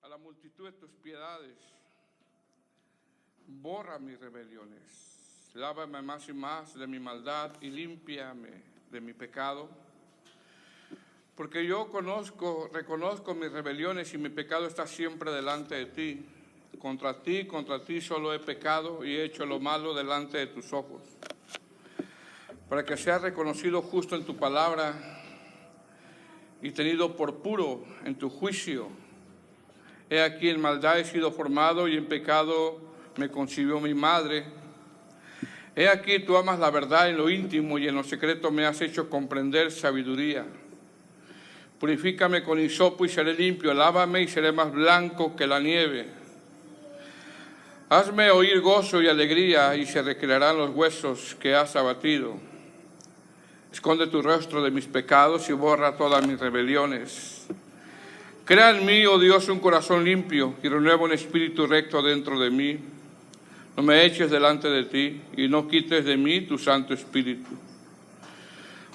a la multitud de tus piedades. Borra mis rebeliones, lávame más y más de mi maldad y límpiame de mi pecado. Porque yo reconozco mis rebeliones y mi pecado está siempre delante de ti. Contra ti solo he pecado y he hecho lo malo delante de tus ojos. Para que sea reconocido justo en tu palabra y tenido por puro en tu juicio. He aquí en maldad he sido formado y en pecado me concibió mi madre. He aquí tú amas la verdad en lo íntimo y en lo secreto me has hecho comprender sabiduría. Purifícame con hisopo y seré limpio, lávame y seré más blanco que la nieve. Hazme oír gozo y alegría y se recrearán los huesos que has abatido. Esconde tu rostro de mis pecados y borra todas mis rebeliones. Crea en mí, oh Dios, un corazón limpio y renueva un espíritu recto dentro de mí. No me eches delante de ti y no quites de mí tu Santo Espíritu.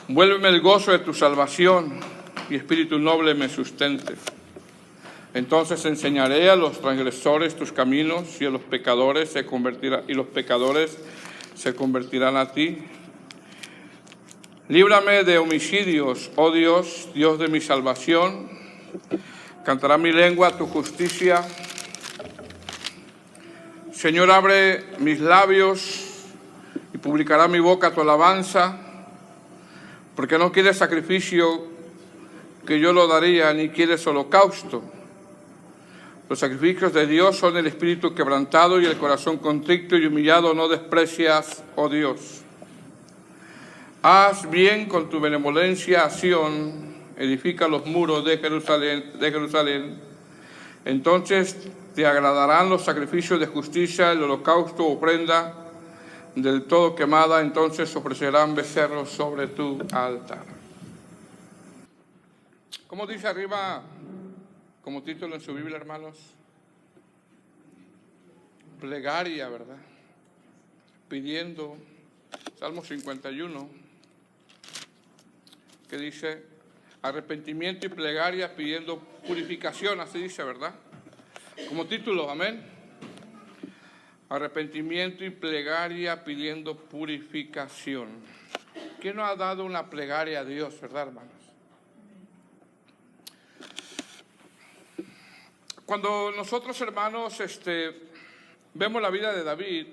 Vuélveme el gozo de tu salvación y espíritu noble me sustente. Entonces enseñaré a los transgresores tus caminos y a los pecadores se convertirán a ti. Líbrame de homicidios, oh Dios, Dios de mi salvación. Cantará mi lengua tu justicia. Señor, abre mis labios y publicará mi boca tu alabanza, porque no quieres sacrificio que yo lo daría, ni quieres holocausto. Los sacrificios de Dios son el espíritu quebrantado y el corazón contrito y humillado no desprecias, oh Dios. Haz bien con tu benevolencia a Sión, edifica los muros de Jerusalén. Entonces te agradarán los sacrificios de justicia, el holocausto, ofrenda del todo quemada, entonces ofrecerán becerros sobre tu altar. ¿Cómo dice arriba como título en su Biblia, hermanos? Plegaria, ¿verdad? Pidiendo, Salmo 51, que dice arrepentimiento y plegaria pidiendo purificación, así dice, ¿verdad? Como título, amén. Arrepentimiento y plegaria pidiendo purificación. ¿Quién no ha dado una plegaria a Dios, verdad, hermanos? Cuando nosotros, hermanos, vemos la vida de David,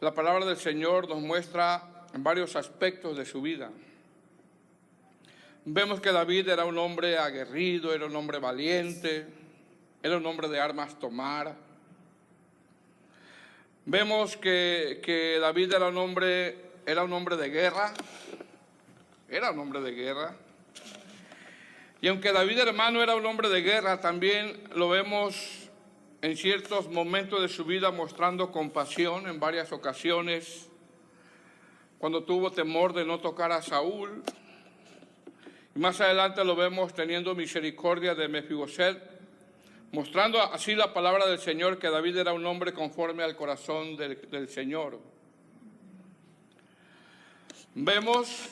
la palabra del Señor nos muestra varios aspectos de su vida. Vemos que David era un hombre aguerrido, era un hombre valiente, era un hombre de armas tomar. Vemos que David era un hombre de guerra, Y aunque David, hermano, era un hombre de guerra, también lo vemos en ciertos momentos de su vida mostrando compasión en varias ocasiones, cuando tuvo temor de no tocar a Saúl. Y más adelante lo vemos teniendo misericordia de Mefiboset, mostrando así la palabra del Señor que David era un hombre conforme al corazón del Señor. Vemos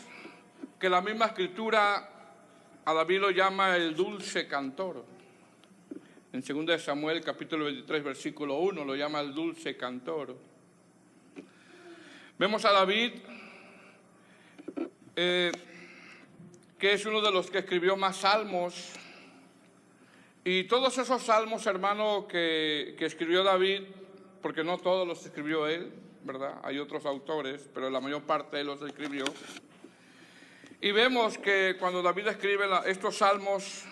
que la misma Escritura a David lo llama el dulce cantor. En 2 Samuel capítulo 23 versículo 1 lo llama el dulce cantor. Vemos a David que es uno de los que escribió más salmos. Y todos esos salmos, hermano, que escribió David, porque no todos los escribió él, ¿verdad? Hay otros autores, pero la mayor parte él los escribió. Y vemos que cuando David escribe estos salmos,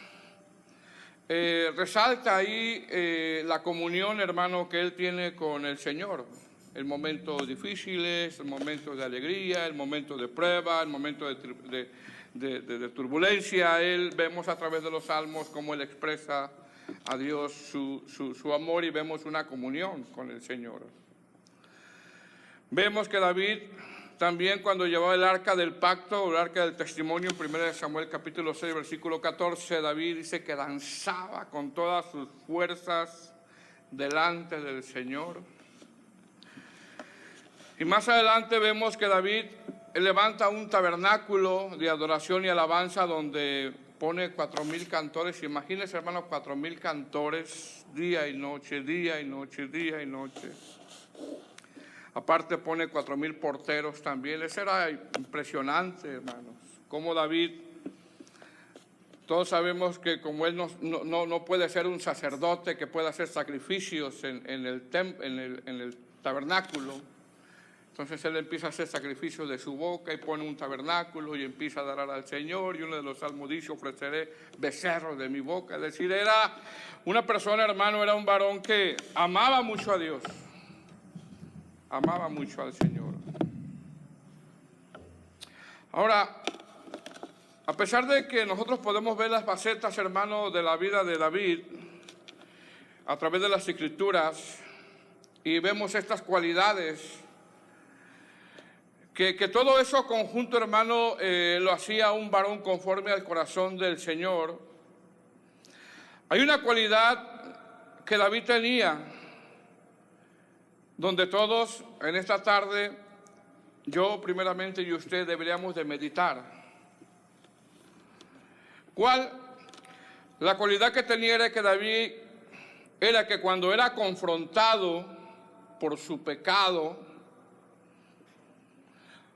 resalta ahí la comunión, hermano, que él tiene con el Señor. El momentos difíciles, el momento de alegría, el momento de prueba, el momento de turbulencia. Él vemos a través de los salmos cómo él expresa a Dios su amor y vemos una comunión con el Señor. Vemos que David también cuando llevaba el arca del pacto o el arca del testimonio en 1 Samuel capítulo 6 versículo 14, David dice que danzaba con todas sus fuerzas delante del Señor. Y más adelante vemos que David levanta un tabernáculo de adoración y alabanza donde pone 4,000 cantores. Imagínense, hermanos, 4,000 cantores, día y noche, día y noche, día y noche. Aparte pone 4,000 porteros también. Eso era impresionante, hermanos. Como David, todos sabemos que como él no puede ser un sacerdote que pueda hacer sacrificios en el tabernáculo, entonces él empieza a hacer sacrificios de su boca y pone un tabernáculo y empieza a adorar al Señor. Y uno de los salmos dice: ofreceré becerros de mi boca. Es decir, era una persona, hermano, era un varón que amaba mucho a Dios. Amaba mucho al Señor. Ahora, a pesar de que nosotros podemos ver las facetas, hermano, de la vida de David a través de las Escrituras y vemos estas cualidades, que todo eso conjunto, hermano, lo hacía un varón conforme al corazón del Señor. Hay una cualidad que David tenía, donde todos en esta tarde, yo primeramente y usted, deberíamos de meditar. ¿Cuál? La cualidad que tenía era que David era que cuando era confrontado por su pecado,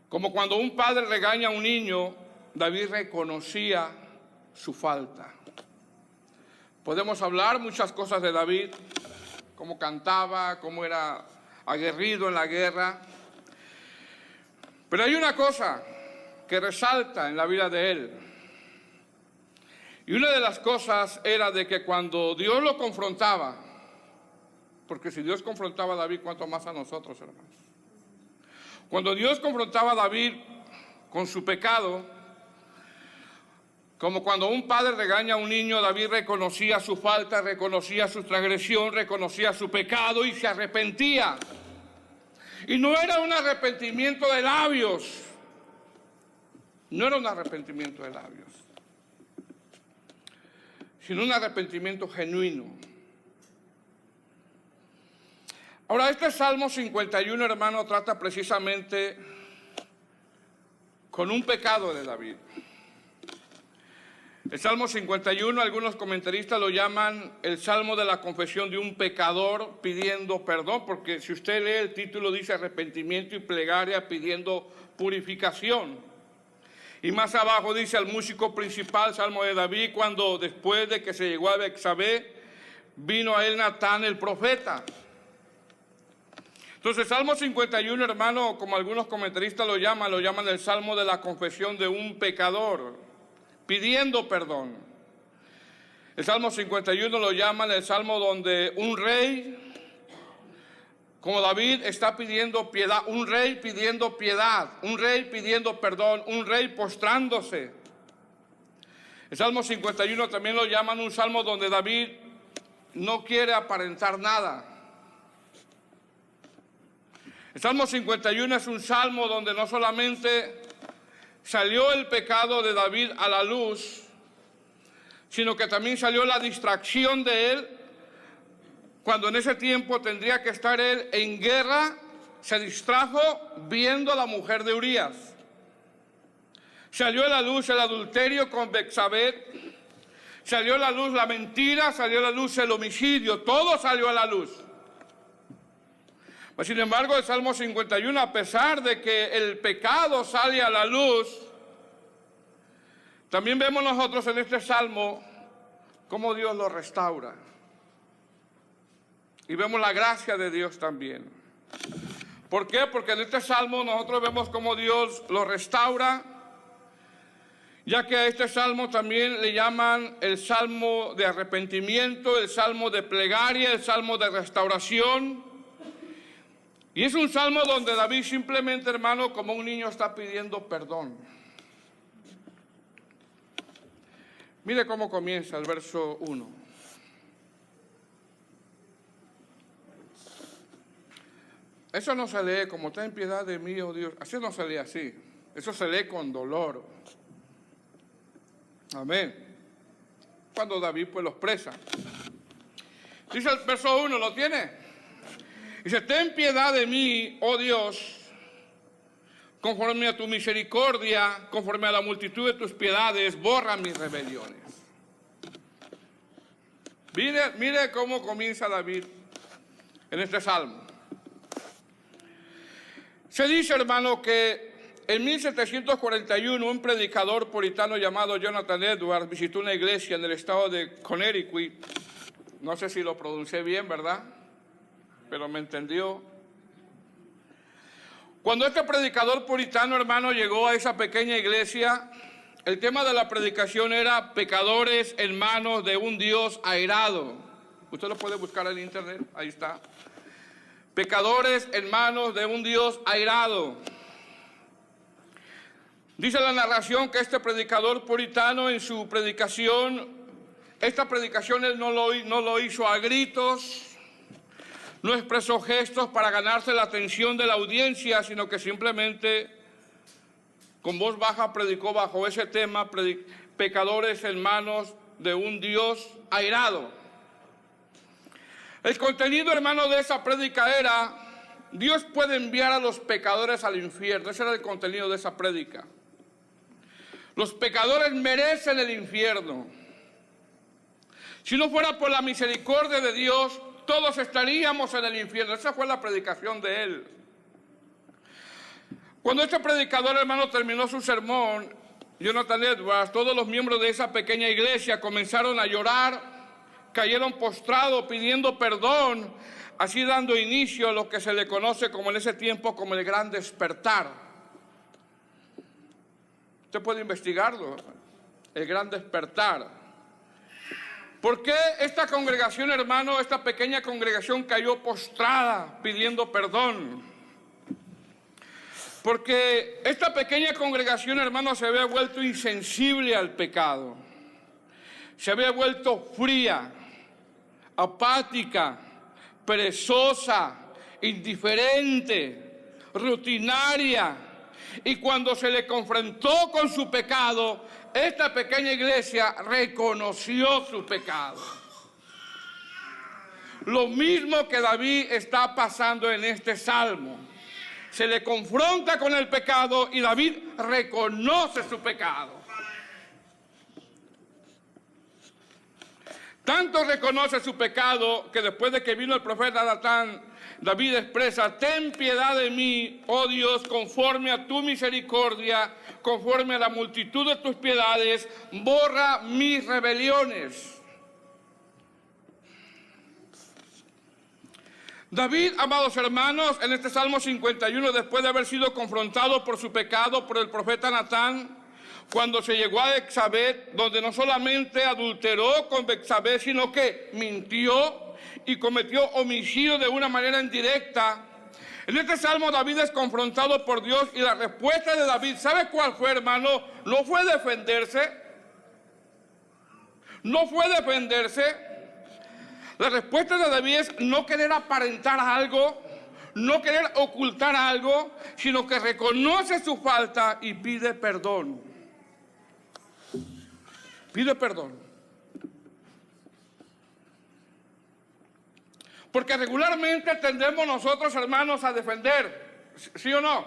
como cuando un padre regaña a un niño, David reconocía su falta. Podemos hablar muchas cosas de David, cómo cantaba, cómo era aguerrido en la guerra. Pero hay una cosa que resalta en la vida de él. Y una de las cosas era de que cuando Dios lo confrontaba, porque si Dios confrontaba a David, ¿cuánto más a nosotros, hermanos? Cuando Dios confrontaba a David con su pecado, como cuando un padre regaña a un niño, David reconocía su falta, reconocía su transgresión, reconocía su pecado y se arrepentía. Y no era un arrepentimiento de labios, no era un arrepentimiento de labios, sino un arrepentimiento genuino. Ahora, este Salmo 51, hermano, trata precisamente con un pecado de David. El Salmo 51, algunos comentaristas lo llaman el Salmo de la confesión de un pecador pidiendo perdón, porque si usted lee el título dice arrepentimiento y plegaria pidiendo purificación. Y más abajo dice al músico principal, Salmo de David, cuando después de que se llegó a Betsabé, vino a él Natán el profeta. Entonces, Salmo 51, hermano, como algunos comentaristas lo llaman el Salmo de la confesión de un pecador, pidiendo perdón. El Salmo 51 lo llaman el Salmo donde un rey, como David, está pidiendo piedad, un rey pidiendo piedad, un rey pidiendo perdón, un rey postrándose. El Salmo 51 también lo llaman un salmo donde David no quiere aparentar nada. El Salmo 51 es un salmo donde no solamente salió el pecado de David a la luz, sino que también salió la distracción de él, cuando en ese tiempo tendría que estar él en guerra, se distrajo viendo a la mujer de Urías. Salió a la luz el adulterio con Betsabé, salió a la luz la mentira, salió a la luz el homicidio, todo salió a la luz. Sin embargo, el Salmo 51, a pesar de que el pecado sale a la luz, también vemos nosotros en este Salmo cómo Dios lo restaura. Y vemos la gracia de Dios también. ¿Por qué? Porque en este Salmo nosotros vemos cómo Dios lo restaura, ya que a este Salmo también le llaman el Salmo de arrepentimiento, el Salmo de plegaria, el Salmo de restauración. Y es un salmo donde David simplemente, hermano, como un niño está pidiendo perdón. Mire cómo comienza el verso 1. Eso no se lee como ten piedad de mí, oh Dios. Así no se lee así. Eso se lee con dolor. Amén. Cuando David pues lo expresa. Dice el verso 1, ¿lo tiene? Dice, ten piedad de mí, oh Dios, conforme a tu misericordia, conforme a la multitud de tus piedades, borra mis rebeliones. Mire cómo comienza David en este salmo. Se dice, hermano, que en 1741 un predicador puritano llamado Jonathan Edwards visitó una iglesia en el estado de Connecticut. No sé si lo pronuncié bien, ¿verdad? Pero me entendió. Cuando este predicador puritano, hermano, llegó a esa pequeña iglesia, el tema de la predicación era pecadores en manos de un Dios airado. Usted lo puede buscar en internet, ahí está. Pecadores en manos de un Dios airado. Dice la narración que este predicador puritano en su predicación, esta predicación él no lo hizo a gritos, no expresó gestos para ganarse la atención de la audiencia, sino que simplemente con voz baja predicó bajo ese tema, pecadores en manos de un Dios airado. El contenido, hermano, de esa prédica era: Dios puede enviar a los pecadores al infierno. Ese era el contenido de esa prédica. Los pecadores merecen el infierno. Si no fuera por la misericordia de Dios, todos estaríamos en el infierno. Esa fue la predicación de él. Cuando este predicador, hermano, terminó su sermón, Jonathan Edwards, todos los miembros de esa pequeña iglesia comenzaron a llorar, cayeron postrados pidiendo perdón, así dando inicio a lo que se le conoce como en ese tiempo como el gran despertar. Usted puede investigarlo, el gran despertar. ¿Por qué esta congregación, hermano, esta pequeña congregación cayó postrada pidiendo perdón? Porque esta pequeña congregación, hermano, se había vuelto insensible al pecado. Se había vuelto fría, apática, perezosa, indiferente, rutinaria. Y cuando se le confrontó con su pecado, esta pequeña iglesia reconoció su pecado. Lo mismo que David está pasando en este salmo. Se le confronta con el pecado y David reconoce su pecado. Tanto reconoce su pecado que después de que vino el profeta Natán, David expresa: ten piedad de mí, oh Dios, conforme a tu misericordia, conforme a la multitud de tus piedades, borra mis rebeliones. David, amados hermanos, en este Salmo 51, después de haber sido confrontado por su pecado por el profeta Natán, cuando se llegó a Betsabé, donde no solamente adulteró con Betsabé, sino que mintió y cometió homicidio de una manera indirecta. En este salmo David es confrontado por Dios y la respuesta de David, ¿sabe cuál fue, hermano? No fue defenderse. No fue defenderse. La respuesta de David es no querer aparentar algo, no querer ocultar algo, sino que reconoce su falta y pide perdón. Pide perdón. Porque regularmente tendemos nosotros, hermanos, a defender, ¿sí o no?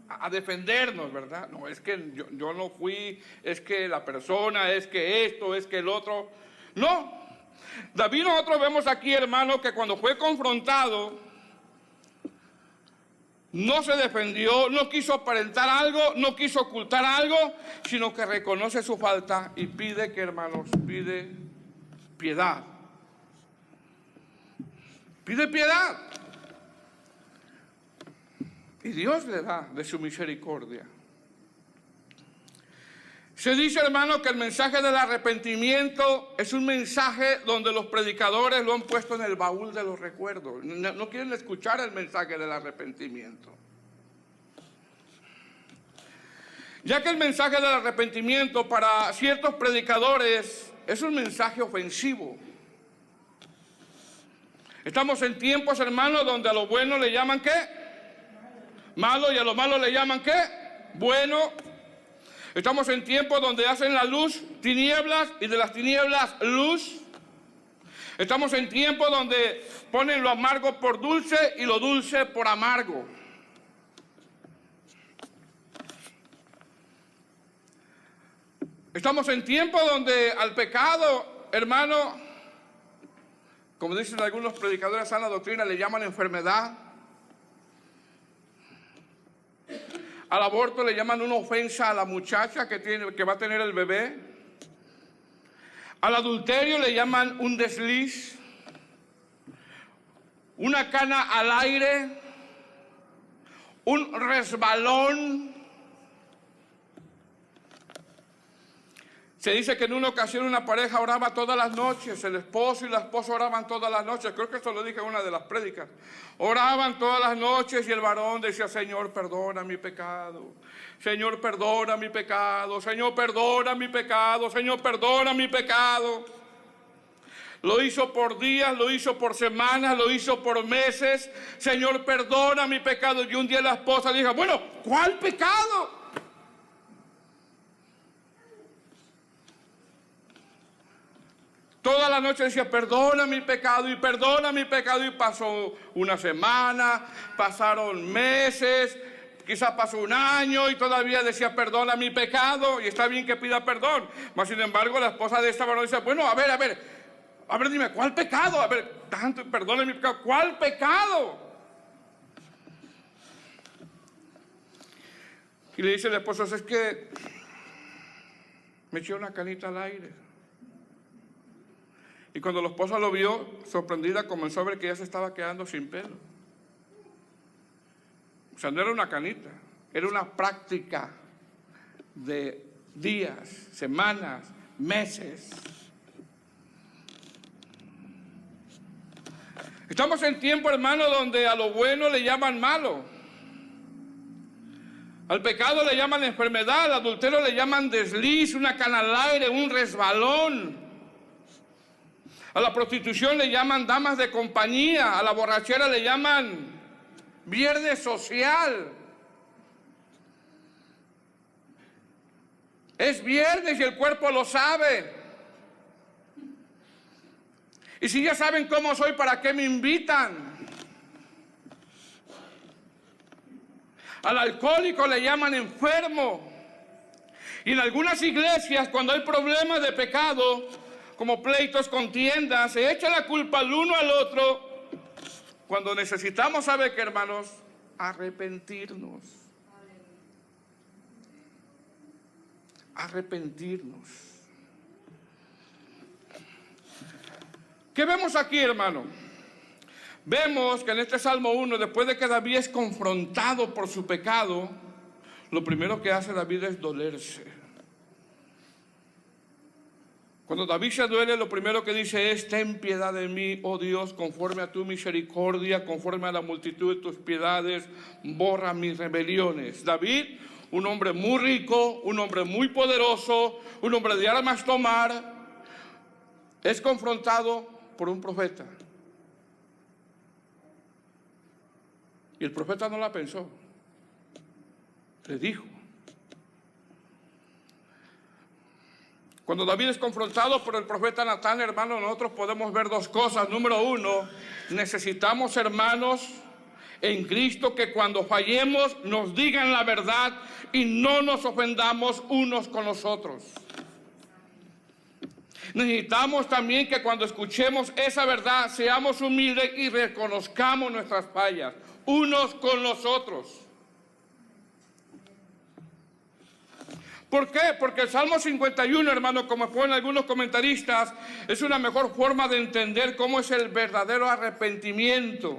A defendernos, ¿verdad? No, es que yo no fui, es que la persona, es que esto, es que el otro. No. David, nosotros vemos aquí, hermano, que cuando fue confrontado, no se defendió, no quiso aparentar algo, no quiso ocultar algo, sino que reconoce su falta y pide que, hermanos, pide piedad. Pide piedad. Y Dios le da de su misericordia. Se dice, hermano, que el mensaje del arrepentimiento es un mensaje donde los predicadores lo han puesto en el baúl de los recuerdos. No quieren escuchar el mensaje del arrepentimiento. Ya que el mensaje del arrepentimiento para ciertos predicadores es un mensaje ofensivo. Estamos en tiempos, hermanos, donde a lo bueno le llaman ¿qué? Malo, y a lo malo le llaman ¿qué? Bueno. Estamos en tiempos donde hacen la luz tinieblas y de las tinieblas luz. Estamos en tiempos donde ponen lo amargo por dulce y lo dulce por amargo. Estamos en tiempos donde al pecado, hermano, como dicen algunos predicadores de sana doctrina, le llaman enfermedad. Al aborto le llaman una ofensa a la muchacha que va a tener el bebé. Al adulterio le llaman un desliz, una cana al aire, un resbalón. Se dice que en una ocasión una pareja oraba todas las noches, el esposo y la esposa oraban todas las noches, creo que esto lo dije en una de las prédicas. Oraban todas las noches y el varón decía: Señor, perdona mi pecado, Señor, perdona mi pecado, Señor, perdona mi pecado, Señor, perdona mi pecado. Lo hizo por días, lo hizo por semanas, lo hizo por meses. Señor, perdona mi pecado. Y un día la esposa le dijo: bueno, ¿cuál pecado? Toda la noche decía: perdona mi pecado, y perdona mi pecado. Y pasó una semana, pasaron meses, quizás pasó un año y todavía decía: perdona mi pecado. Y está bien que pida perdón. Mas sin embargo la esposa de esta varón dice: bueno, a ver, dime, ¿cuál pecado? A ver, tanto, perdona mi pecado, ¿cuál pecado? Y le dice el esposo: es que me eché una canita al aire. Y cuando la esposa lo vio, sorprendida, comenzó a ver que ya se estaba quedando sin pelo. O sea, no era una canita, era una práctica de días, semanas, meses. Estamos en tiempo, hermano, donde a lo bueno le llaman malo. Al pecado le llaman enfermedad, al adulterio le llaman desliz, una cana al aire, un resbalón. A la prostitución le llaman damas de compañía, a la borrachera le llaman viernes social. Es viernes y el cuerpo lo sabe. Y si ya saben cómo soy, ¿para qué me invitan? Al alcohólico le llaman enfermo. Y en algunas iglesias, cuando hay problemas de pecado, como pleitos, contiendas, se echa la culpa al uno al otro, cuando necesitamos, ¿sabe qué, hermanos? Arrepentirnos. Arrepentirnos. ¿Qué vemos aquí, hermano? Vemos que en este Salmo 1, después de que David es confrontado por su pecado, lo primero que hace David es dolerse. Cuando David se duele, lo primero que dice es: ten piedad de mí, oh Dios, conforme a tu misericordia, conforme a la multitud de tus piedades, borra mis rebeliones. David, un hombre muy rico, un hombre muy poderoso, un hombre de armas tomar, es confrontado por un profeta. Y el profeta no la pensó, le dijo. Cuando David es confrontado por el profeta Natán, hermano, nosotros podemos ver dos cosas. Número uno, necesitamos, hermanos, en Cristo, que cuando fallemos nos digan la verdad y no nos ofendamos unos con los otros. Necesitamos también que cuando escuchemos esa verdad seamos humildes y reconozcamos nuestras fallas unos con los otros. ¿Por qué? Porque el Salmo 51, hermano, como ponen algunos comentaristas, es una mejor forma de entender cómo es el verdadero arrepentimiento.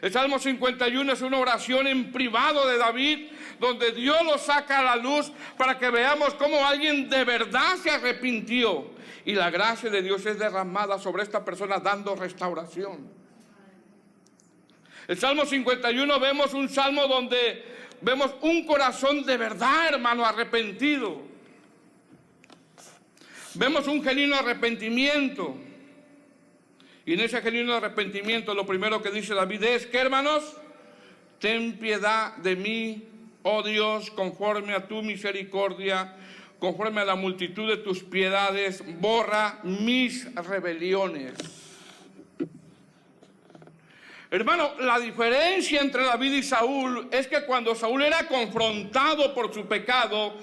El Salmo 51 es una oración en privado de David, donde Dios lo saca a la luz para que veamos cómo alguien de verdad se arrepintió. Y la gracia de Dios es derramada sobre esta persona dando restauración. El Salmo 51 vemos un salmo donde vemos un corazón de verdad, hermano, arrepentido. Vemos un genuino arrepentimiento. Y en ese genuino arrepentimiento lo primero que dice David es que, hermanos, ten piedad de mí, oh Dios, conforme a tu misericordia, conforme a la multitud de tus piedades, borra mis rebeliones. Hermano, la diferencia entre David y Saúl es que cuando Saúl era confrontado por su pecado,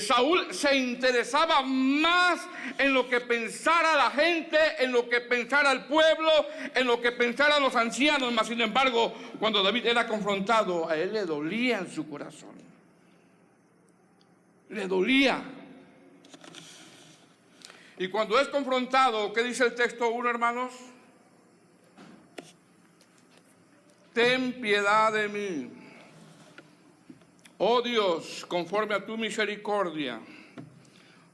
Saúl se interesaba más en lo que pensara la gente, en lo que pensara el pueblo, en lo que pensaran los ancianos. Mas, sin embargo, cuando David era confrontado, a él le dolía en su corazón. Le dolía. Y cuando es confrontado, ¿qué dice el texto 1, hermanos? Ten piedad de mí, oh Dios, conforme a tu misericordia,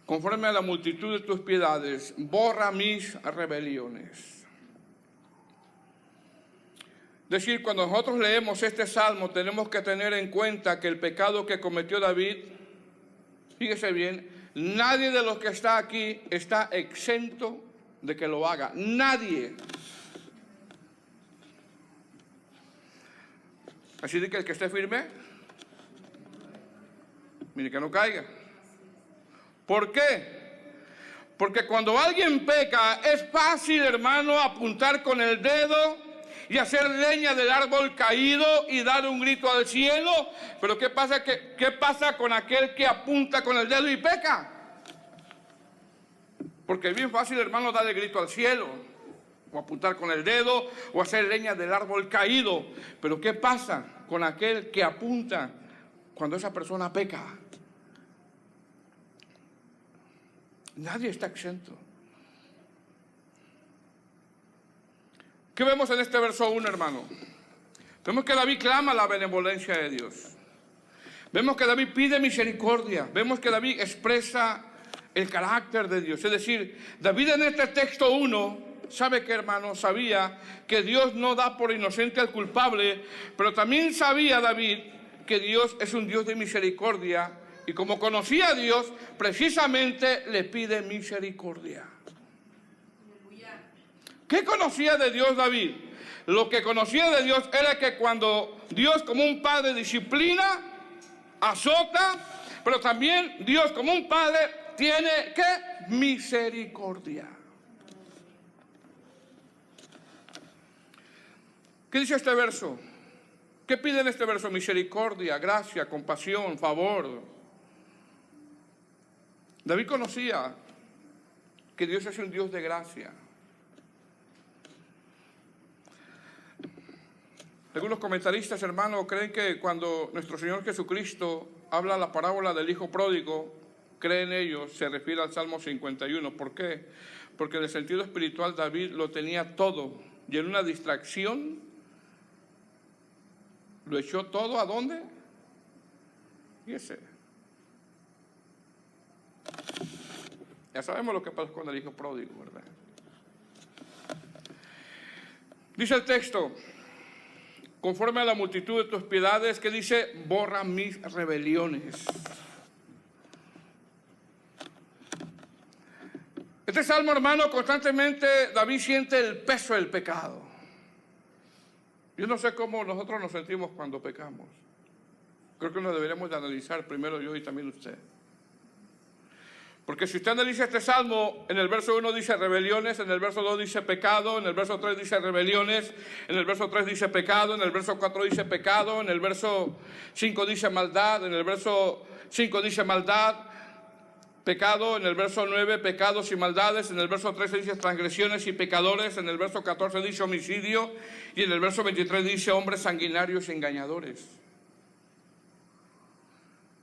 conforme a la multitud de tus piedades, borra mis rebeliones. Es decir, cuando nosotros leemos este salmo, tenemos que tener en cuenta que el pecado que cometió David, fíjese bien, nadie de los que está aquí está exento de que lo haga. Nadie. Así de que el que esté firme, mire que no caiga. ¿Por qué? Porque cuando alguien peca, es fácil, hermano, apuntar con el dedo y hacer leña del árbol caído y dar un grito al cielo. Pero ¿qué pasa con aquel que apunta con el dedo y peca? Porque es bien fácil, hermano, dar el grito al cielo, o apuntar con el dedo, o hacer leña del árbol caído. Pero ¿qué pasa con aquel que apunta cuando esa persona peca? Nadie está exento. ¿Qué vemos en este verso 1, hermano? Vemos que David clama la benevolencia de Dios. Vemos que David pide misericordia. Vemos que David expresa el carácter de Dios. Es decir, David en este texto 1, ¿sabe qué, hermano? Sabía que Dios no da por inocente al culpable, pero también sabía David que Dios es un Dios de misericordia, y como conocía a Dios, precisamente le pide misericordia. ¿Qué conocía de Dios David? Lo que conocía de Dios era que cuando Dios como un padre disciplina, azota, pero también Dios como un padre tiene ¿qué? Misericordia. ¿Qué dice este verso? ¿Qué pide en este verso? Misericordia, gracia, compasión, favor. David conocía que Dios es un Dios de gracia. Algunos comentaristas, hermanos, creen que cuando nuestro Señor Jesucristo habla la parábola del Hijo Pródigo, creen ellos, se refiere al Salmo 51. ¿Por qué? Porque en el sentido espiritual David lo tenía todo, y en una distracción lo echó todo. ¿A dónde? Fíjese. Ya sabemos lo que pasó con el Hijo Pródigo, ¿verdad? Dice el texto, conforme a la multitud de tus piedades, que dice, borra mis rebeliones. Este salmo, hermano, constantemente David siente el peso del pecado. Yo no sé cómo nosotros nos sentimos cuando pecamos. Creo que nos deberíamos de analizar primero yo y también usted. Porque si usted analiza este salmo, en el verso 1 dice rebeliones, en el verso 2 dice pecado, en el verso 3 dice rebeliones, en el verso 3 dice pecado, en el verso 4 dice pecado, en el verso 5 dice maldad, en el verso 5 dice maldad, pecado, en el verso 9 pecados y maldades, en el verso 13 dice transgresiones y pecadores, en el verso 14 dice homicidio y en el verso 23 dice hombres sanguinarios y engañadores.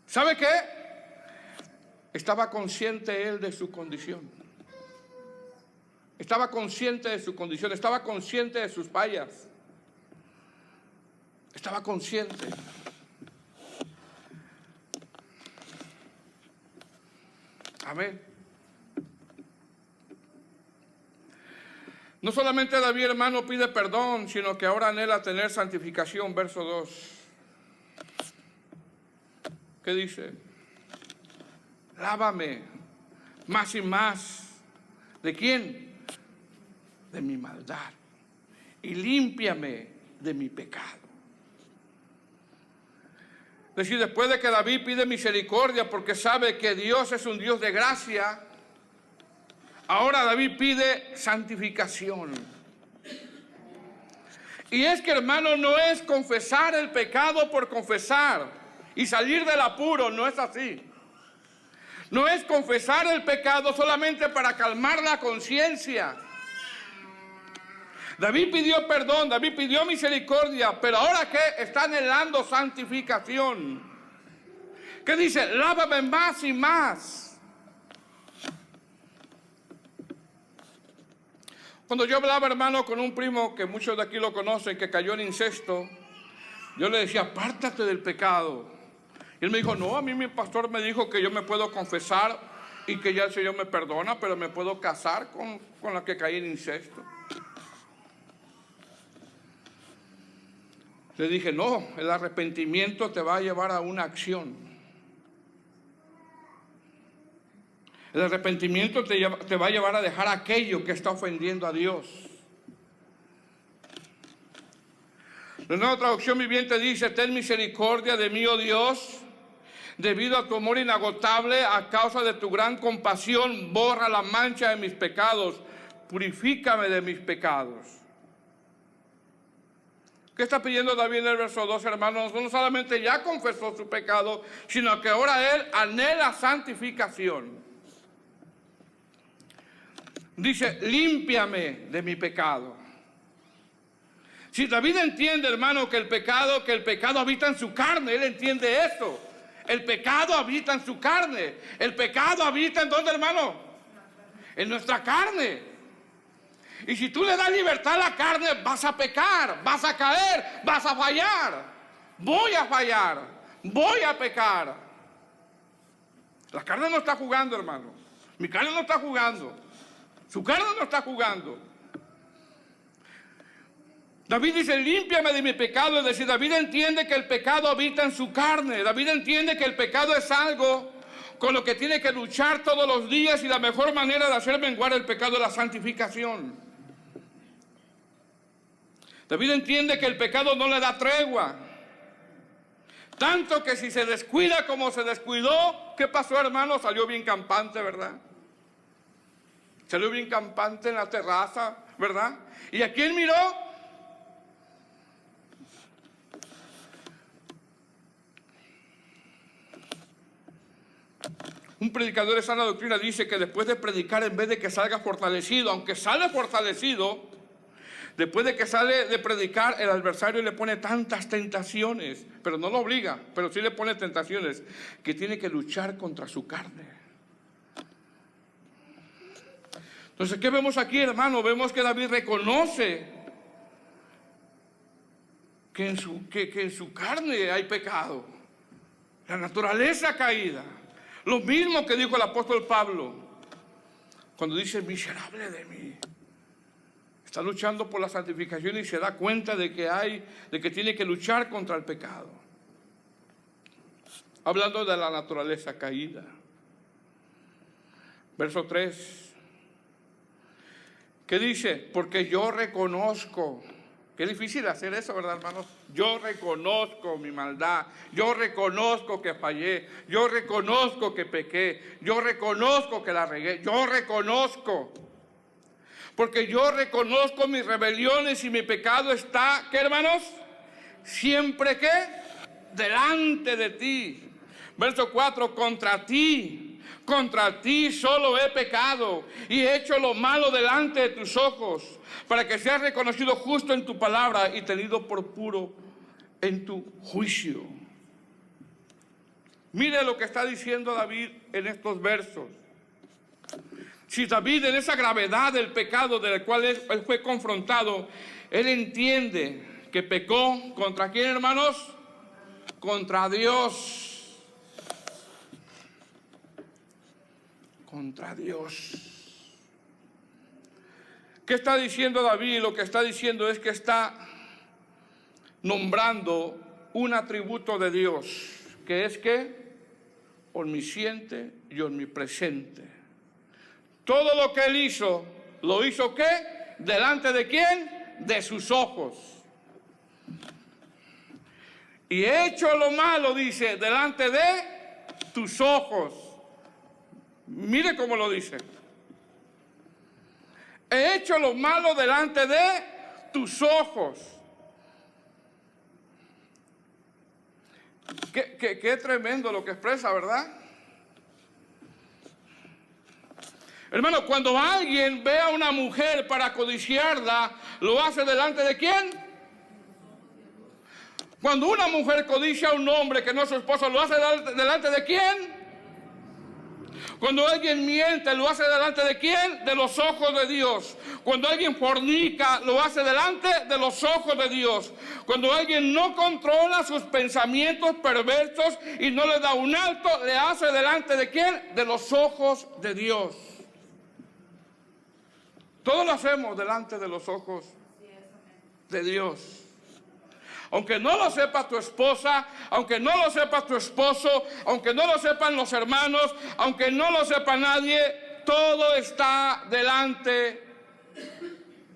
¿Sabe qué? Estaba consciente él de su condición. Estaba consciente de su condición, estaba consciente de sus fallas. Estaba consciente. Amén. No solamente David, hermano, pide perdón, sino que ahora anhela tener santificación. Verso 2. ¿Qué dice? Lávame más y más. ¿De quién? De mi maldad. Y límpiame de mi pecado. Es decir, después de que David pide misericordia porque sabe que Dios es un Dios de gracia, ahora David pide santificación. Y es que, hermano, no es confesar el pecado por confesar y salir del apuro, no es así. No es confesar el pecado solamente para calmar la conciencia. David pidió perdón, David pidió misericordia, pero ahora ¿qué? Está anhelando santificación. ¿Qué dice? Lávame más y más. Cuando yo hablaba, hermano, con un primo que muchos de aquí lo conocen, que cayó en incesto, yo le decía, apártate del pecado. Y él me dijo, no, a mí mi pastor me dijo que yo me puedo confesar y que ya el Señor me perdona, pero me puedo casar con la que caí en incesto. Le dije, no, el arrepentimiento te va a llevar a una acción. El arrepentimiento te va a llevar a dejar aquello que está ofendiendo a Dios. La Nueva Traducción Viviente dice, ten misericordia de mí, oh Dios, debido a tu amor inagotable, a causa de tu gran compasión, borra la mancha de mis pecados, purifícame de mis pecados. ¿Qué está pidiendo David en el verso 2, hermanos? No solamente ya confesó su pecado, sino que ahora él anhela santificación. Dice, límpiame de mi pecado. Si David entiende, hermano, que el pecado habita en su carne, él entiende esto. El pecado habita en su carne. El pecado habita ¿en dónde, hermano? En nuestra carne. Y si tú le das libertad a la carne, vas a pecar, vas a caer, vas a fallar. Voy a fallar, voy a pecar. La carne no está jugando, hermano. Mi carne no está jugando. Su carne no está jugando. David dice, límpiame de mi pecado. Es decir, David entiende que el pecado habita en su carne. David entiende que el pecado es algo con lo que tiene que luchar todos los días, y la mejor manera de hacer menguar el pecado es la santificación. David entiende que el pecado no le da tregua. Tanto que si se descuida como se descuidó, ¿qué pasó, hermano? Salió bien campante, ¿verdad? Salió bien campante en la terraza, ¿verdad? ¿Y a quién miró? Un predicador de sana doctrina dice que después de predicar, en vez de que salga fortalecido, aunque sale fortalecido, después de que sale de predicar, el adversario le pone tantas tentaciones, pero no lo obliga, pero sí le pone tentaciones, que tiene que luchar contra su carne. Entonces, ¿qué vemos aquí, hermano? Vemos que David reconoce que en su carne hay pecado, la naturaleza caída. Lo mismo que dijo el apóstol Pablo cuando dice, miserable de mí. Está luchando por la santificación y se da cuenta de que tiene que luchar contra el pecado. Hablando de la naturaleza caída. Verso 3. ¿Qué dice? Porque yo reconozco. Qué difícil hacer eso, ¿verdad, hermanos? Yo reconozco mi maldad. Yo reconozco que fallé. Yo reconozco que pequé. Yo reconozco que la regué. Yo reconozco. Porque yo reconozco mis rebeliones y mi pecado está, ¿qué, hermanos? Siempre que delante de ti. Verso 4, contra ti solo he pecado y he hecho lo malo delante de tus ojos, para que seas reconocido justo en tu palabra y tenido por puro en tu juicio. Mire lo que está diciendo David en estos versos. Si David, en esa gravedad del pecado del cual él fue confrontado, él entiende que pecó ¿contra quién, hermanos? Contra Dios. Contra Dios. ¿Qué está diciendo David? Lo que está diciendo es que está nombrando un atributo de Dios, que es que omnisciente y omnipresente. Todo lo que él hizo, ¿lo hizo qué? ¿Delante de quién? De sus ojos. Y he hecho lo malo, dice, delante de tus ojos. Mire cómo lo dice. He hecho lo malo delante de tus ojos. Qué tremendo lo que expresa, ¿verdad? Hermano, cuando alguien ve a una mujer para codiciarla, ¿lo hace delante de quién? Cuando una mujer codicia a un hombre que no es su esposo, ¿lo hace delante de quién? Cuando alguien miente, ¿lo hace delante de quién? De los ojos de Dios. Cuando alguien fornica, lo hace delante de los ojos de Dios. Cuando alguien no controla sus pensamientos perversos y no le da un alto, le hace delante de quién? De los ojos de Dios. Todo lo hacemos delante de los ojos de Dios. Aunque no lo sepa tu esposa, aunque no lo sepa tu esposo, aunque no lo sepan los hermanos, aunque no lo sepa nadie, todo está delante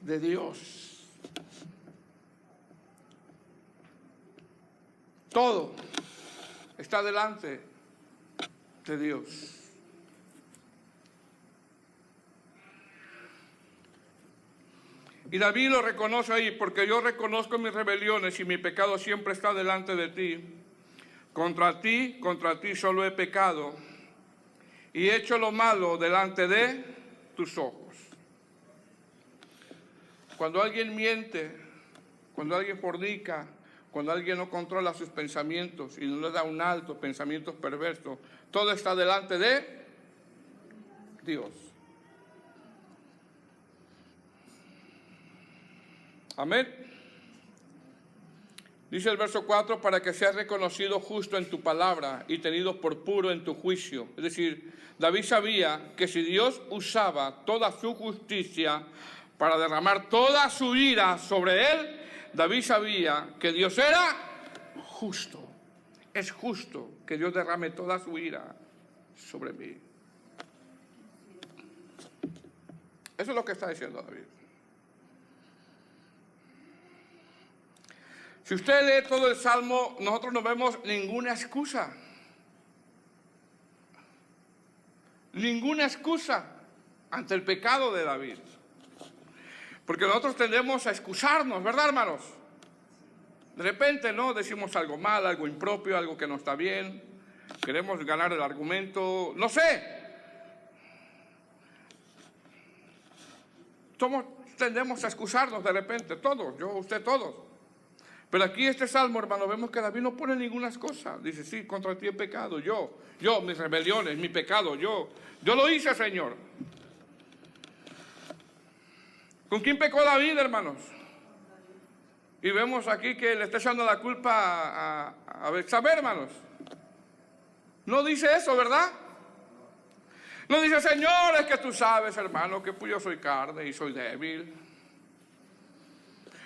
de Dios. Todo está delante de Dios. Y David lo reconoce ahí, porque yo reconozco mis rebeliones y mi pecado siempre está delante de ti. Contra ti solo he pecado y he hecho lo malo delante de tus ojos. Cuando alguien miente, cuando alguien fornica, cuando alguien no controla sus pensamientos y no le da un alto, pensamientos perversos, todo está delante de Dios. Amén. Dice el verso 4, para que seas reconocido justo en tu palabra y tenido por puro en tu juicio. Es decir, David sabía que si Dios usaba toda su justicia para derramar toda su ira sobre él, David sabía que Dios era justo. Es justo que Dios derrame toda su ira sobre mí. Eso es lo que está diciendo David. Si usted lee todo el Salmo, nosotros no vemos ninguna excusa. Ninguna excusa ante el pecado de David. Porque nosotros tendemos a excusarnos, ¿verdad, hermanos? De repente, ¿no? Decimos algo mal, algo impropio, algo que no está bien. Queremos ganar el argumento, no sé. Todos tendemos a excusarnos de repente, todos, yo, usted, todos. Pero aquí este salmo, hermano, vemos que David no pone ninguna excusa. Dice, sí, contra ti he pecado, yo, mis rebeliones, mi pecado, yo lo hice, Señor. ¿Con quién pecó David, hermanos? Y vemos aquí que le está echando la culpa a Betsabé, hermanos. No dice eso, ¿verdad? No dice, Señor, es que tú sabes, hermano, que pues yo soy carne y soy débil.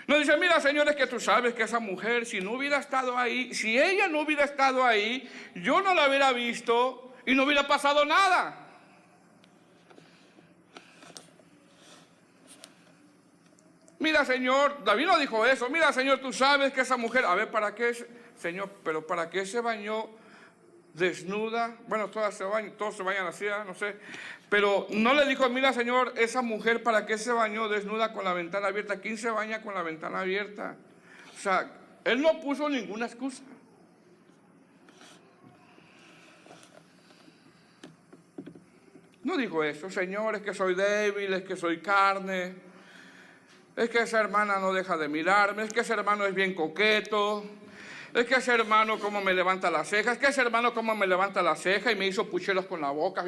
No dice, mira, Señor, es que tú sabes que esa mujer, si no hubiera estado ahí, si ella no hubiera estado ahí, yo no la hubiera visto y no hubiera pasado nada. Mira, Señor, David no dijo eso. Mira, Señor, tú sabes que esa mujer, a ver, ¿para qué, Señor? Pero ¿para qué se bañó desnuda? Bueno, todos se bañan así, no sé. Pero no le dijo, mira, Señor, esa mujer, ¿para qué se bañó desnuda con la ventana abierta? ¿Quién se baña con la ventana abierta? O sea, él no puso ninguna excusa. No dijo eso, Señor, es que soy débil, es que soy carne, es que esa hermana no deja de mirarme, es que ese hermano es bien coqueto, es que ese hermano como me levanta las cejas, es que ese hermano como me levanta la ceja y me hizo pucheros con la boca,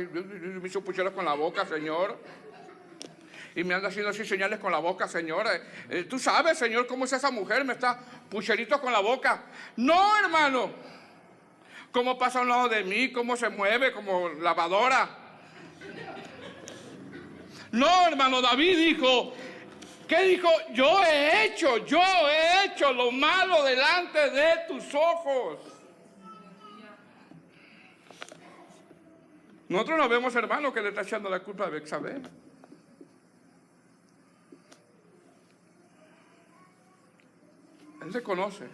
Señor. Y me anda haciendo así señales con la boca, Señor. Tú sabes, Señor, cómo es esa mujer, me está pucheritos con la boca. No, hermano. Cómo pasa a un lado de mí, cómo se mueve como lavadora. No, hermano, David dijo, ¿qué dijo? Yo he hecho lo malo delante de tus ojos. Nosotros no vemos, hermano, que le está echando la culpa a Betsabé. Él se conoce.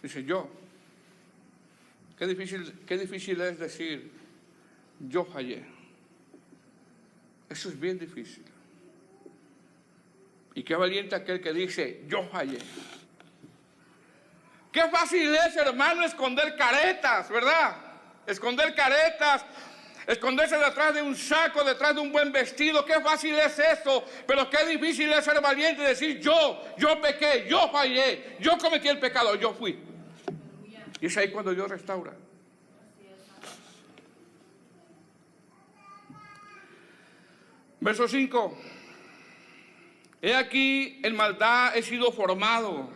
Dice, yo. Qué difícil es decir, yo fallé. Eso es bien difícil. Y qué valiente aquel que dice, yo fallé. Qué fácil es, hermano, esconder caretas, ¿verdad? Esconder caretas, esconderse detrás de un saco, detrás de un buen vestido. Qué fácil es eso, pero qué difícil es ser valiente y decir yo pequé, yo fallé, yo cometí el pecado, yo fui. Y es ahí cuando Dios restaura. Verso 5. He aquí, en maldad he sido formado,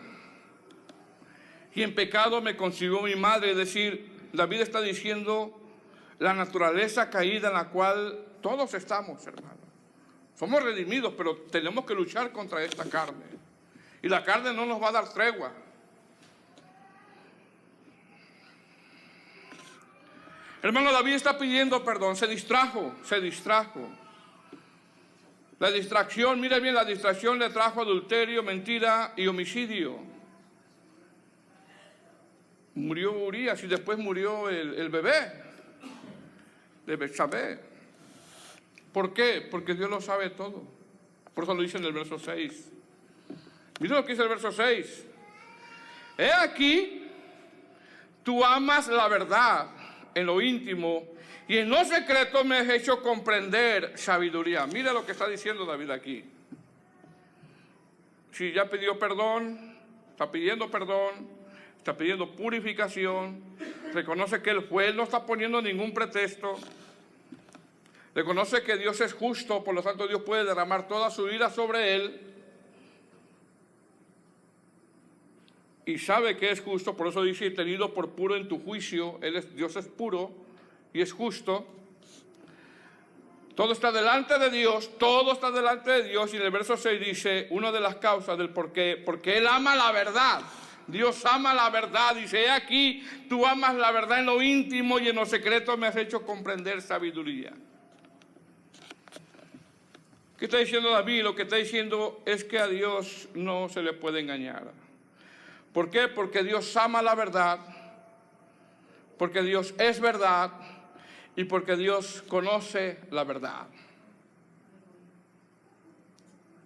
y en pecado me concibió mi madre. Es decir, David está diciendo la naturaleza caída en la cual todos estamos, hermano. Somos redimidos, pero tenemos que luchar contra esta carne. Y la carne no nos va a dar tregua. Hermano, David está pidiendo perdón, se distrajo. La distracción, mire bien, la distracción le trajo adulterio, mentira y homicidio. Murió Urías y después murió el bebé de Betsabé. ¿Por qué? Porque Dios lo sabe todo. Por eso lo dice en el verso 6. Mira lo que dice el verso 6. He aquí, tú amas la verdad en lo íntimo, y en lo secreto me has hecho comprender sabiduría. Mira lo que está diciendo David aquí. Si ya pidió perdón, está pidiendo perdón, está pidiendo purificación, reconoce que él no está poniendo ningún pretexto, reconoce que Dios es justo, por lo tanto Dios puede derramar toda su ira sobre él, y sabe que es justo, por eso dice, tenido por puro en tu juicio, Dios es puro y es justo. Todo está delante de Dios, y en el verso 6 dice, una de las causas del por qué, porque Él ama la verdad. Dios ama la verdad, dice, he aquí, tú amas la verdad en lo íntimo y en lo secreto me has hecho comprender sabiduría. ¿Qué está diciendo David? Lo que está diciendo es que a Dios no se le puede engañar. ¿Por qué? Porque Dios ama la verdad, porque Dios es verdad y porque Dios conoce la verdad.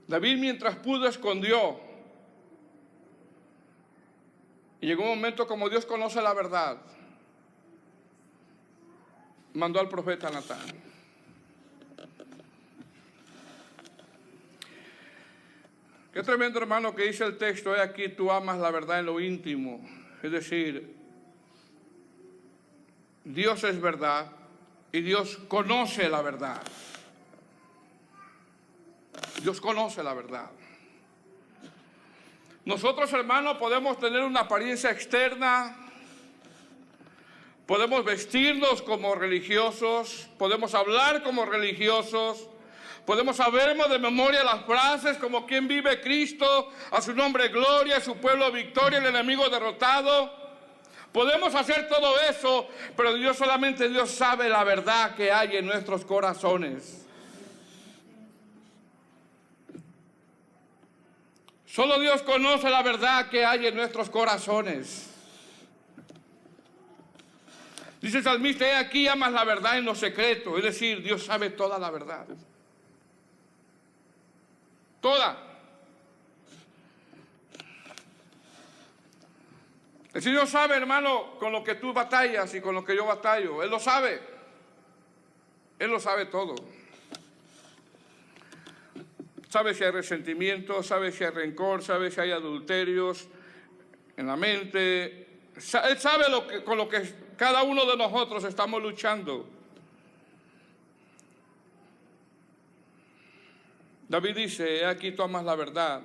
David, mientras pudo, escondió. Y llegó un momento, como Dios conoce la verdad, mandó al profeta Natán. Qué tremendo, hermano, que dice el texto, he aquí, tú amas la verdad en lo íntimo. Es decir, Dios es verdad y Dios conoce la verdad. Dios conoce la verdad. Nosotros, hermanos, podemos tener una apariencia externa, podemos vestirnos como religiosos, podemos hablar como religiosos, podemos sabernos de memoria las frases como quien vive Cristo, a su nombre gloria, a su pueblo victoria, el enemigo derrotado. Podemos hacer todo eso, pero solamente Dios sabe la verdad que hay en nuestros corazones. Solo Dios conoce la verdad que hay en nuestros corazones. Dice el salmista, he aquí, amas la verdad en lo secreto. Es decir, Dios sabe toda la verdad. Toda. El Señor sabe, hermano, con lo que tú batallas y con lo que yo batallo. Él lo sabe. Él lo sabe todo. Sabe si hay resentimiento, sabe si hay rencor, sabe si hay adulterios en la mente. Él sabe con lo que cada uno de nosotros estamos luchando. David dice, he aquí tú amas la verdad.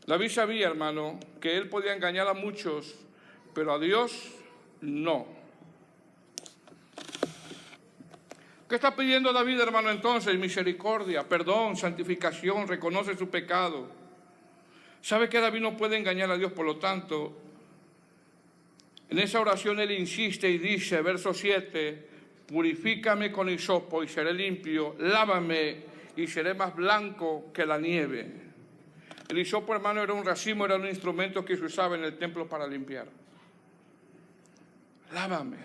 David sabía, hermano, que él podía engañar a muchos, pero a Dios no. ¿Qué está pidiendo David, hermano, entonces? Misericordia, perdón, santificación, reconoce su pecado. ¿Sabe que David no puede engañar a Dios? Por lo tanto, en esa oración él insiste y dice, verso 7, purifícame con hisopo y seré limpio, lávame y seré más blanco que la nieve. El hisopo, hermano, era un racimo, era un instrumento que se usaba en el templo para limpiar. Lávame,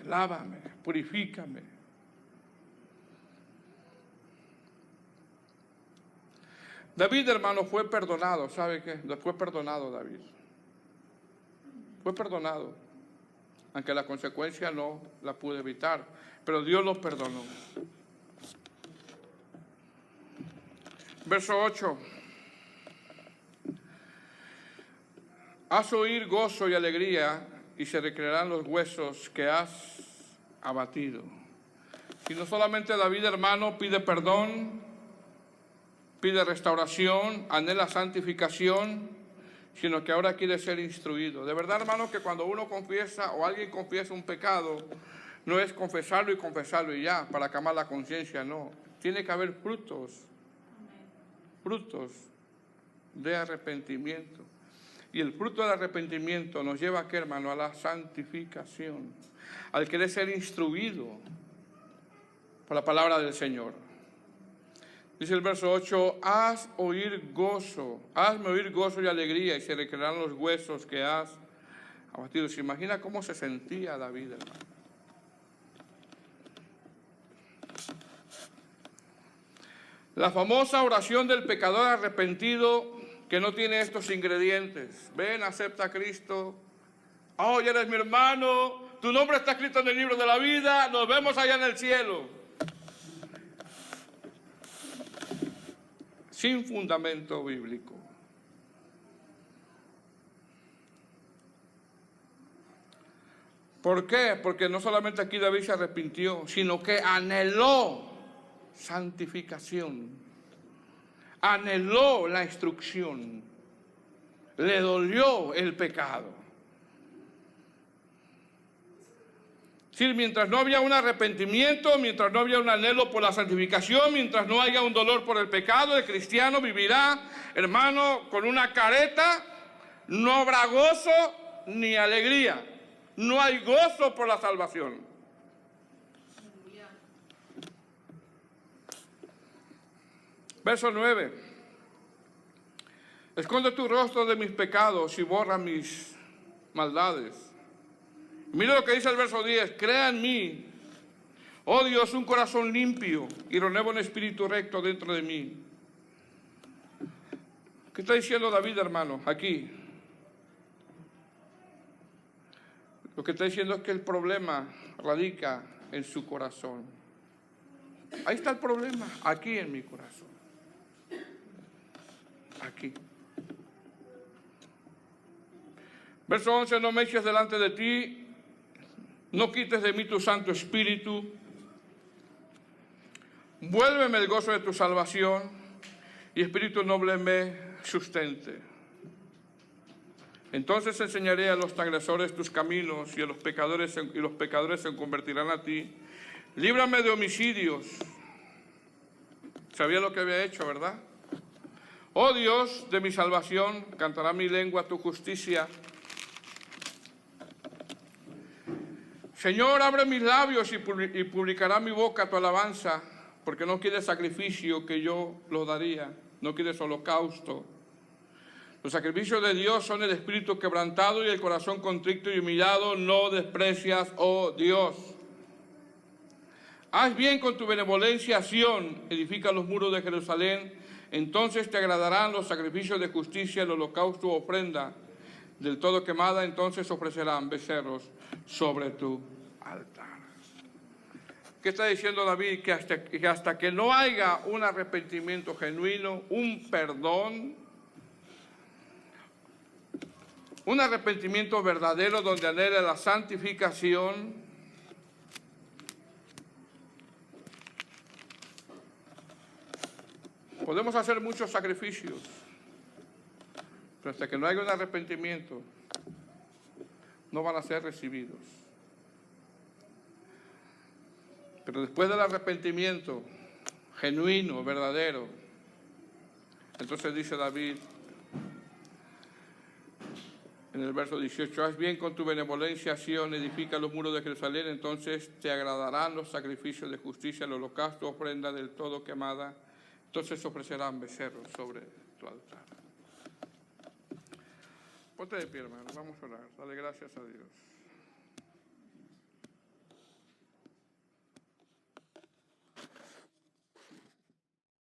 purifícame. David, hermano, fue perdonado. ¿Sabe qué? Fue perdonado David. Fue perdonado, aunque la consecuencia no la pude evitar, pero Dios lo perdonó. Verso 8. Haz oír gozo y alegría, y se recrearán los huesos que has abatido. Y no solamente David, hermano, pide perdón, pide restauración, anhela santificación, sino que ahora quiere ser instruido. De verdad, hermano, que cuando uno confiesa o alguien confiesa un pecado, no es confesarlo y ya, para calmar la conciencia, no. Tiene que haber frutos de arrepentimiento. Y el fruto del arrepentimiento nos lleva a qué, hermano, a la santificación, al querer ser instruido por la palabra del Señor. Dice el verso 8, hazme oír gozo y alegría, y se recrearán los huesos que has abatido. ¿Se imagina cómo se sentía David, hermano? La famosa oración del pecador arrepentido que no tiene estos ingredientes. Ven, acepta a Cristo. Oh, ya eres mi hermano. Tu nombre está escrito en el libro de la vida. Nos vemos allá en el cielo. Sin fundamento bíblico. ¿Por qué? Porque no solamente aquí David se arrepintió, sino que anheló santificación. Anheló la instrucción, le dolió el pecado. Sí, mientras no había un arrepentimiento, mientras no había un anhelo por la santificación, mientras no haya un dolor por el pecado, el cristiano vivirá, hermano, con una careta, no habrá gozo ni alegría. No hay gozo por la salvación. Verso 9. Esconde tu rostro de mis pecados y borra mis maldades. Mira lo que dice el verso 10. Crea en mí, oh Dios, un corazón limpio y renueva un espíritu recto dentro de mí. ¿Qué está diciendo David, hermano? Aquí. Lo que está diciendo es que el problema radica en su corazón. Ahí está el problema, aquí en mi corazón. Aquí. Verso 11, no me eches delante de ti, no quites de mí tu Santo Espíritu, vuélveme el gozo de tu salvación y espíritu noble me sustente. Entonces enseñaré a los transgresores tus caminos y los pecadores se convertirán a ti. Líbrame de homicidios. Sabía lo que había hecho, ¿verdad? Oh Dios de mi salvación, cantará mi lengua tu justicia. Señor, abre mis labios y publicará mi boca tu alabanza, porque no quieres sacrificio que yo lo daría, no quieres holocausto. Los sacrificios de Dios son el espíritu quebrantado y el corazón contrito y humillado, no desprecias, oh Dios. Haz bien con tu benevolencia, Sión, edifica los muros de Jerusalén, entonces te agradarán los sacrificios de justicia, el holocausto, ofrenda del todo quemada, entonces ofrecerán becerros sobre tu altar. ¿Qué está diciendo David? Que hasta que no haya un arrepentimiento genuino, un perdón, un arrepentimiento verdadero donde anhela la santificación, podemos hacer muchos sacrificios, pero hasta que no haya un arrepentimiento, no van a ser recibidos. Pero después del arrepentimiento genuino, verdadero, entonces dice David en el verso 18, haz bien con tu benevolencia, Sión, edifica los muros de Jerusalén, entonces te agradarán los sacrificios de justicia, el holocausto, ofrenda del todo quemada, entonces ofrecerán becerros sobre tu altar. Ponte de pie, hermano, vamos a orar, dale gracias a Dios.